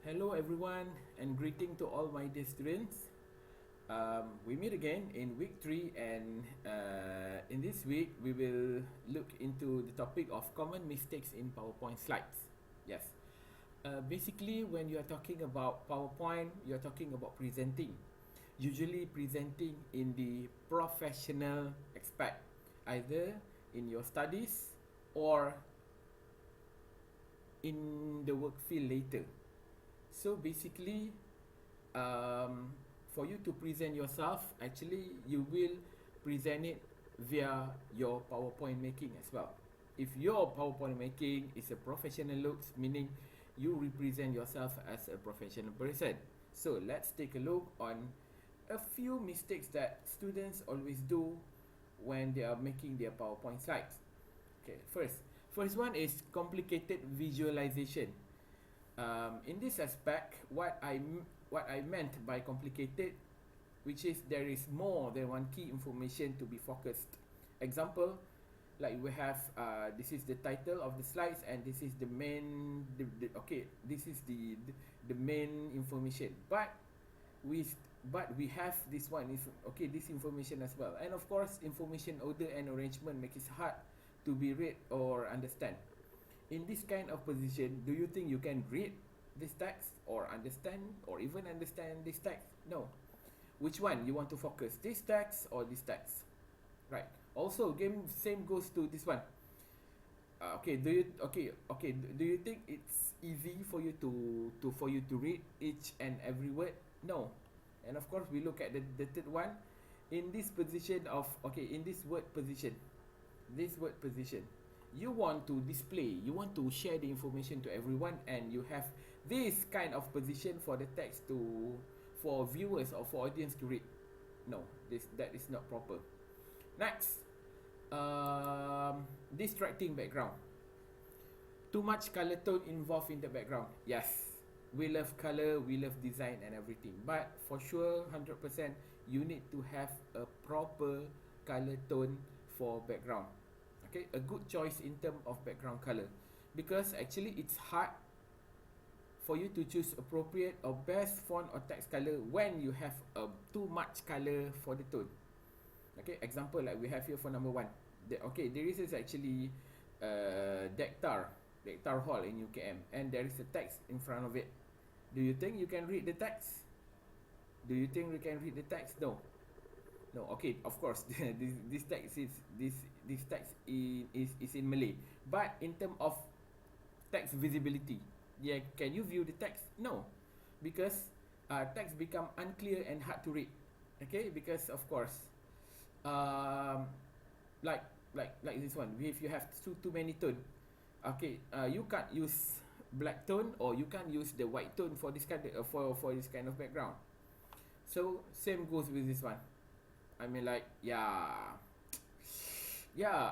Hello everyone and greeting to all my dear students. We meet again in week 3 and in this week we will look into the topic of common mistakes in PowerPoint slides. Yes. Basically when you are talking about PowerPoint, you are talking about presenting. Usually presenting in the professional aspect, either in your studies or in the work field later. So basically, for you to present yourself, actually you will present it via your PowerPoint making as well. If your PowerPoint making is a professional looks, meaning you represent yourself as a professional person. So let's take a look on a few mistakes that students always do when they are making their PowerPoint slides. Okay, first one is complicated visualization. In this aspect, what I meant by complicated, which is there is more than one key information to be focused. Example, like we have this is the title of the slides and this is the main okay, this is the main information, but we have this one is okay, this information as well, and of course information order and arrangement makes it hard to be read or understand. In this kind of position, do you think you can read this text or understand or even understand this text? No. Which one you want to focus, this text or this text? Right. Also, game same goes to this one. Okay, do you think it's easy for you to read each and every word? No. And of course we look at the third one. In this position of in this word position, you want to display, you want to share the information to everyone, and you have this kind of position for the text to, for viewers or for audience to read. No, that is not proper. Next, distracting background. Too much color tone involved in the background. Yes, we love color, we love design and everything, but for sure 100% you need to have a proper color tone for background. Okay, a good choice in terms of background color, because actually it's hard for you to choose appropriate or best font or text color when you have too much color for the tone. Okay, example like we have here for number 1. There is actually Dectar Hall in UKM, and there is a text in front of it. Do you think you can read the text? No. No, okay, of course this text is this text is in Malay, but in terms of text visibility, yeah, can you view the text? No, because text become unclear and hard to read. Okay, because of course, um, like this one, if you have too many tone, okay, you can't use black tone or you can't use the white tone for this kind of, for this kind of background. So same goes with this one. I mean, like,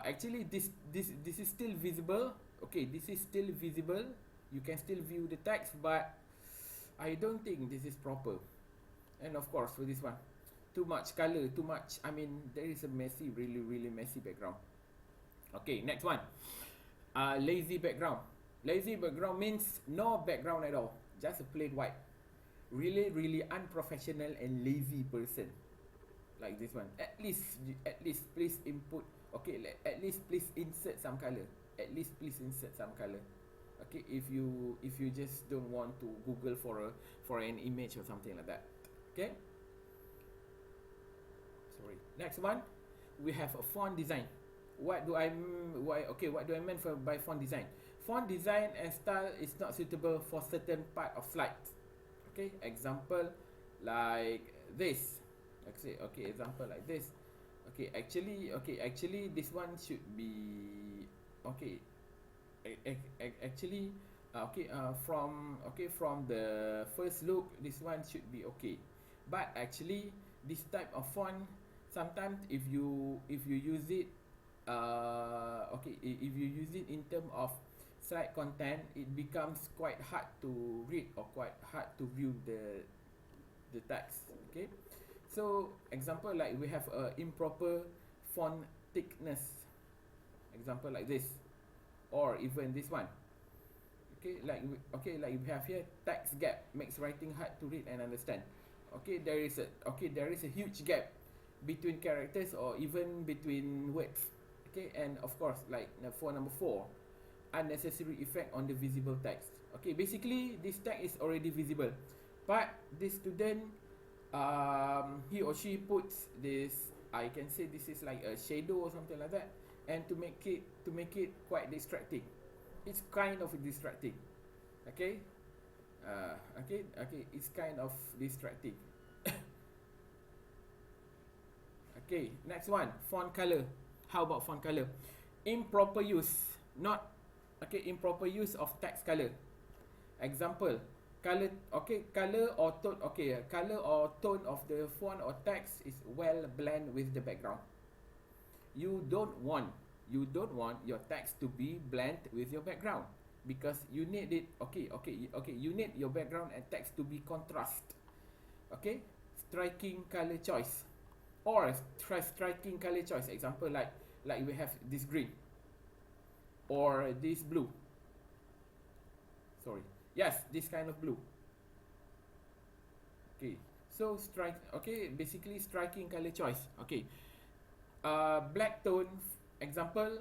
actually this is still visible. Okay, this is still visible. You can still view the text, but I don't think this is proper. And of course for this one, too much color, too much. I mean, there is a messy, really messy background. Okay, next one. Lazy background. Lazy background means no background at all, just a plain white. Really unprofessional and lazy person. Like this one, at least please input, okay, at least please insert some color, okay, if you just don't want to Google for an image or something like that. Okay, sorry. Next one, we have a font design. What do I mean by font design? Font design and style is not suitable for certain part of slides. Okay, example like this. Example like this. Actually this one should be okay. Actually, from the first look, this one should be okay. But actually, this type of font, sometimes if you use it, if you use it in term of slide content, it becomes quite hard to read or quite hard to view the text. Okay. So example like we have a improper font thickness, example like this, or even this one. Okay, like we have here, text gap makes writing hard to read and understand. Okay, there is a huge gap between characters or even between words. Okay, and of course, like for number 4, unnecessary effect on the visible text. Okay, basically this text is already visible, but this student, he or she puts this, I can say this is like a shadow or something like that, and to make it quite distracting. It's kind of distracting. Okay, it's kind of distracting. Okay, next one, font color. How about font color? Improper use, not improper use of text color. Example, color, color or tone, color or tone of the font or text is well blend with the background. You don't want your text to be blend with your background, because you need it. You need your background and text to be contrast. Okay, striking color choice, or striking color choice. Example, like we have this green or this blue. Sorry, yes, this kind of blue. Okay, so basically striking color choice. Okay, black tone. Example,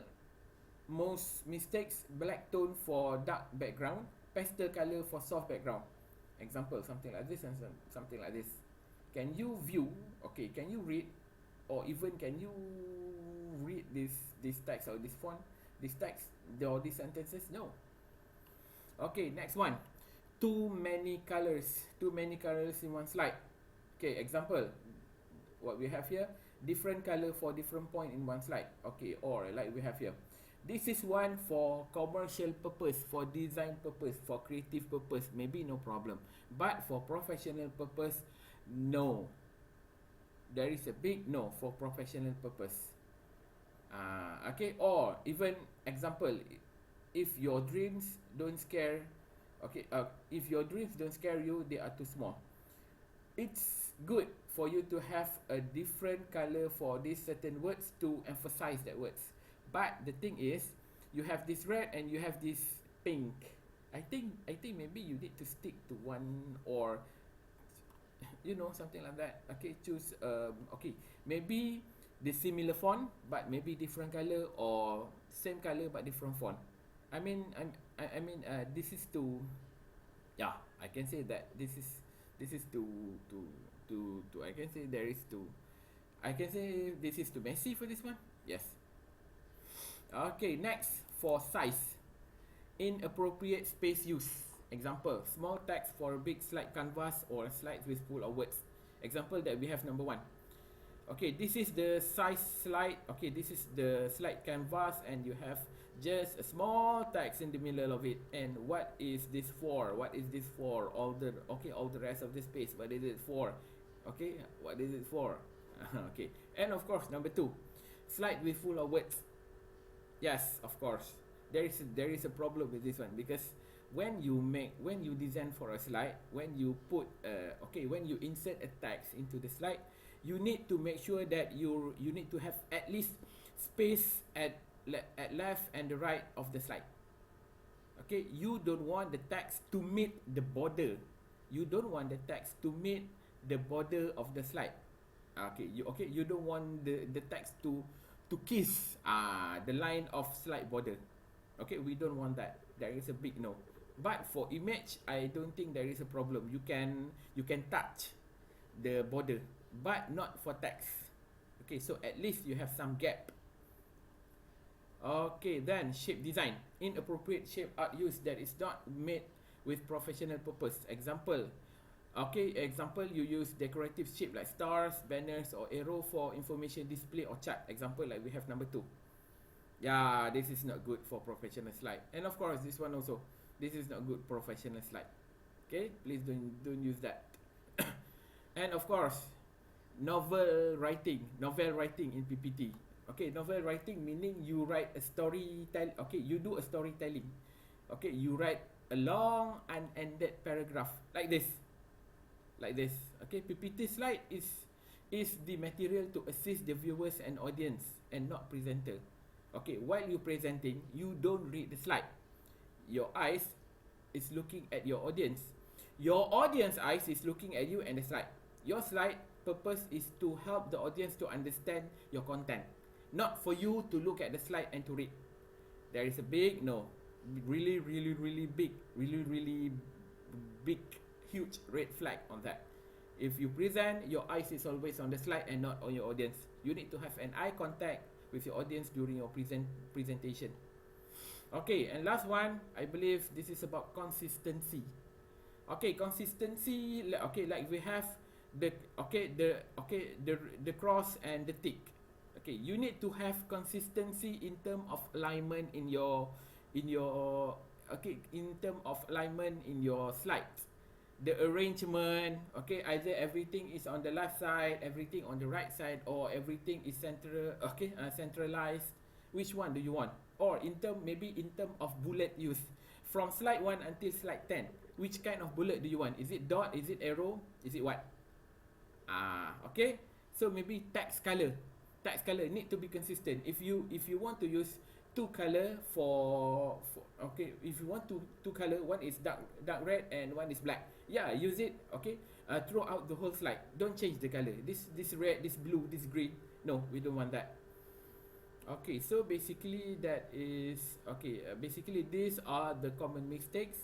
most mistakes, black tone for dark background, pastel color for soft background. Example, something like this and something like this. Can you view? Okay, can you read, or even can you read this text or this font, this text or these sentences? No. Okay, next one. Too many colors in one slide. Okay, example, what we have here, different color for different point in one slide. Okay, or like we have here, this is one for commercial purpose, for design purpose, for creative purpose, maybe no problem, but for professional purpose, no. There is a big no for professional purpose. Okay, or even example, if your dreams don't scare, if your dreams don't scare you, they are too small. It's good for you to have a different color for these certain words to emphasize that words. But the thing is, you have this red and you have this pink. I think maybe you need to stick to one, or something like that. Okay, choose maybe the similar font but maybe different color, or same color but different font. I mean, this is to, yeah, I can say that this is to I can say there is to, I can say this is too messy for this one. Yes. Okay, next, for size, inappropriate space use. Example, small text for a big slide canvas or slides with full of words. Example that we have, number 1. Okay, this is the size slide. Okay, this is the slide canvas and you have just a small text in the middle of it. And what is this for? What is this for? All the rest of the space, what is it for? Okay, what is it for? Okay, and of course, number 2, slide with full of words. Yes, of course, there is a problem with this one, because when you design for a slide, when you put when you insert a text into the slide, you need to make sure that you need to have at least space at left and the right of the slide. Okay, you don't want the text to meet the border. You don't want the text to meet the border of the slide. You don't want the text to kiss the line of slide border. Okay, we don't want that. There is a big no. But for image, I don't think there is a problem. You can touch the border, but not for text. Okay, so at least you have some gap. Okay, then shape design. Inappropriate shape art use that is not made with professional purpose. Example, you use decorative shape like stars, banners or arrow for information display or chart. Example, like we have number 2. Yeah, this is not good for professional slide. And of course, this one also. This is not good professional slide. Okay, please don't use that. And of course, novel writing in PPT. Okay, novel writing meaning you write a you do a storytelling. Okay, you write a long unended paragraph like this. Okay, PPT slide is the material to assist the viewers and audience and not presenter. Okay, while you presenting, you don't read the slide. Your eyes is looking at your audience. Your audience eyes is looking at you and the slide. Your slide purpose is to help the audience to understand your content, not for you to look at the slide and to read. There is a big no, really, really, really big, really, really big, huge red flag on that. If you present, your eyes is always on the slide and not on your audience. You need to have an eye contact with your audience during your presentation. Okay, and last one, I believe this is about consistency. Okay, consistency. Okay, like we have the cross and the tick. Okay, you need to have consistency in term of alignment in your in term of alignment in your slides. The arrangement, okay, either everything is on the left side, everything on the right side, or everything is centralized. Which one do you want? Or maybe in term of bullet use, from slide 1 until slide 10, which kind of bullet do you want? Is it dot, is it arrow, is it what? Okay, so maybe text color need to be consistent. If you want to use two color for okay, if you want two color, one is dark red and one is black, yeah, use it, okay, throughout the whole slide. Don't change the color, this red, this blue, this green. No, we don't want that. Okay, so basically that is okay. Basically these are the common mistakes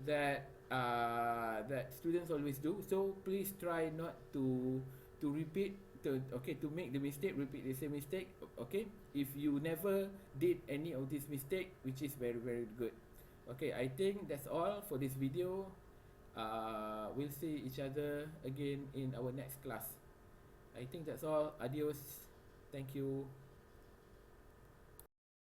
that that students always do. So please try not to repeat, to make the mistake, repeat the same mistake. Okay, if you never did any of this mistake, which is very, very good. Okay, I think that's all for this video. We'll see each other again in our next class. I think that's all. Adios. Thank you.